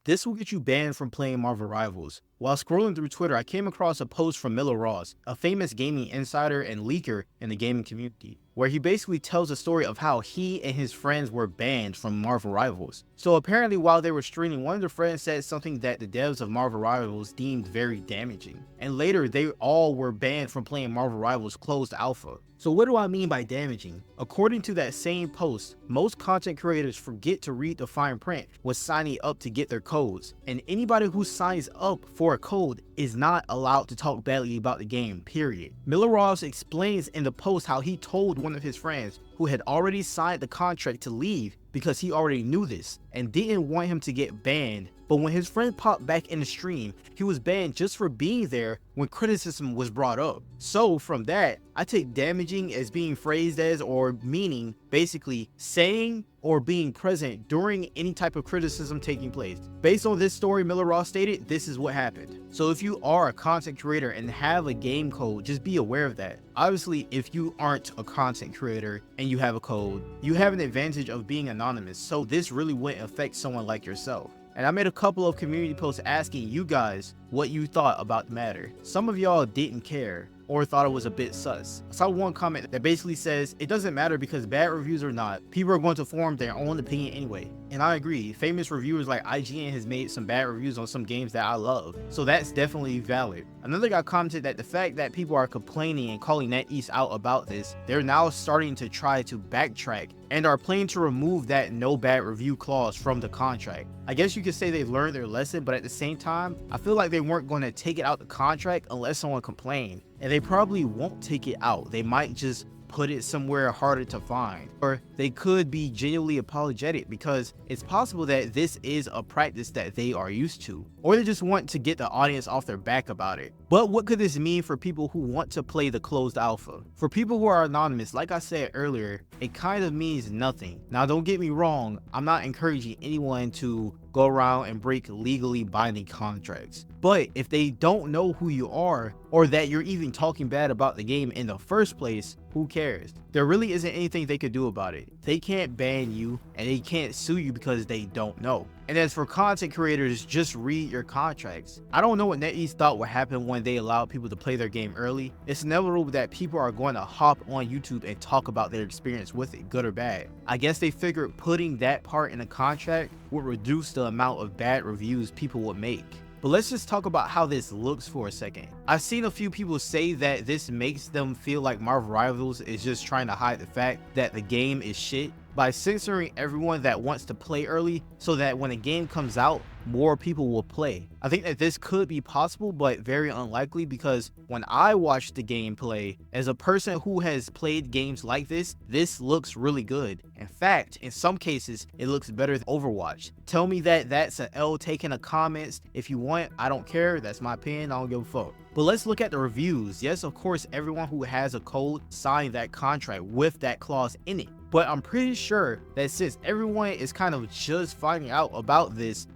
This will get you banned from playing Marvel Rivals. While scrolling through Twitter, I came across a post from Miller Ross, a famous gaming insider and leaker in the gaming community, where he basically tells a story of how he and his friends were banned from Marvel Rivals. So apparently while they were streaming, one of their friends said something that the devs of Marvel Rivals deemed very damaging. And later, they all were banned from playing Marvel Rivals closed alpha. So what do I mean by damaging? According to that same post, most content creators forget to read the fine print when signing up to get their codes, and anybody who signs up for a code is not allowed to talk badly about the game, period. Miller Ross explains in the post how he told one of his friends who had already signed the contract to leave because he already knew this and didn't want him to get banned. But when his friend popped back in the stream, he was banned just for being there when criticism was brought up. So from that, I take damaging as being phrased as or meaning basically saying or being present during any type of criticism taking place. Based on this story, Miller Ross stated, this is what happened. So if you are a content creator and have a game code, just be aware of that. Obviously, if you aren't a content creator and you have a code, you have an advantage of being anonymous. So this really wouldn't affect someone like yourself. And I made a couple of community posts asking you guys what you thought about the matter. Some of y'all didn't care or thought it was a bit sus. I saw one comment that basically says, it doesn't matter because bad reviews or not, people are going to form their own opinion anyway. And I agree, famous reviewers like IGN has made some bad reviews on some games that I love, so that's definitely valid. Another guy commented that the fact that people are complaining and calling NetEase out about this, they're now starting to try to backtrack and are planning to remove that no bad review clause from the contract. I guess you could say they learned their lesson, but at the same time, I feel like they weren't going to take it out the contract unless someone complained. And they probably won't take it out. They might just put it somewhere harder to find, or they could be genuinely apologetic because it's possible that this is a practice that they are used to, or they just want to get the audience off their back about it. But what could this mean for people who want to play the closed alpha? For people who are anonymous, like I said earlier, it kind of means nothing. Now don't get me wrong, I'm not encouraging anyone to go around and break legally binding contracts. But if they don't know who you are, or that you're even talking bad about the game in the first place, who cares? There really isn't anything they could do about it. They can't ban you, and they can't sue you because they don't know. And as for content creators, just read your contracts. I don't know what NetEase thought would happen when they allowed people to play their game early. It's inevitable that people are going to hop on YouTube and talk about their experience with it, good or bad. I guess they figured putting that part in a contract would reduce the amount of bad reviews people would make. But let's just talk about how this looks for a second. I've seen a few people say that this makes them feel like Marvel Rivals is just trying to hide the fact that the game is shit by censoring everyone that wants to play early so that when a game comes out, more people will play. I think that this could be possible, but very unlikely, because when I watch the gameplay, as a person who has played games like this looks really good. In fact, in some cases, it looks better than Overwatch. Tell me that that's an L taking the comments if you want, I don't care, that's my opinion, I don't give a fuck. But let's look at the reviews. Yes, of course, everyone who has a code signed that contract with that clause in it. But I'm pretty sure that since everyone is kind of just finding out about this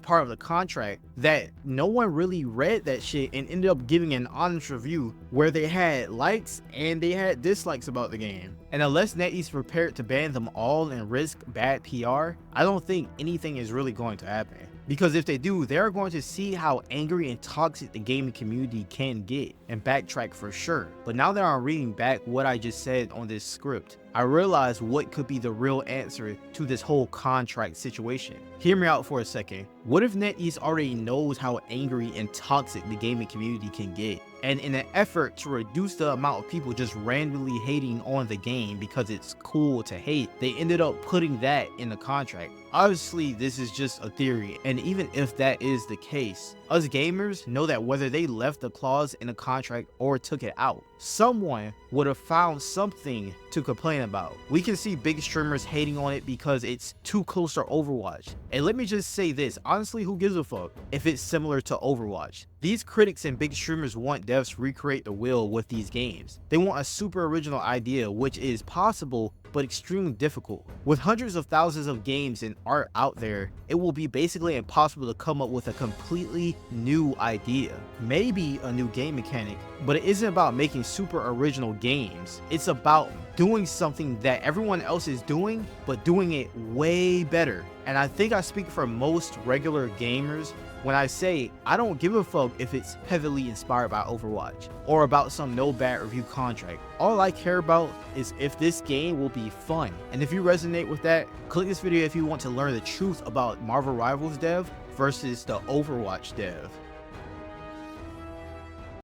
part of the contract, that no one really read that shit and ended up giving an honest review where they had likes and they had dislikes about the game. And unless NetEase is prepared to ban them all and risk bad PR, I don't think anything is really going to happen. Because if they do, they're going to see how angry and toxic the gaming community can get and backtrack for sure. But now that I'm reading back what I just said on this script, I realize what could be the real answer to this whole contract situation. Hear me out for a second. What if NetEase already knows how angry and toxic the gaming community can get? And in an effort to reduce the amount of people just randomly hating on the game because it's cool to hate, they ended up putting that in the contract. Obviously, this is just a theory, and even if that is the case, us gamers know that whether they left the clause in the contract or took it out, someone would have found something to complain about. We can see big streamers hating on it because it's too close to Overwatch. And let me just say this, honestly, who gives a fuck if it's similar to Overwatch? These critics and big streamers want devs to recreate the wheel with these games. They want a super original idea, which is possible but extremely difficult. With hundreds of thousands of games and art out there, it will be basically impossible to come up with a completely new idea. Maybe a new game mechanic, but it isn't about making super original games. It's about doing something that everyone else is doing, but doing it way better. And I think I speak for most regular gamers when I say I don't give a fuck if it's heavily inspired by Overwatch or about some no bad review contract. All I care about is if this game will be fun. And if you resonate with that, click this video if you want to learn the truth about Marvel Rivals dev versus the Overwatch dev.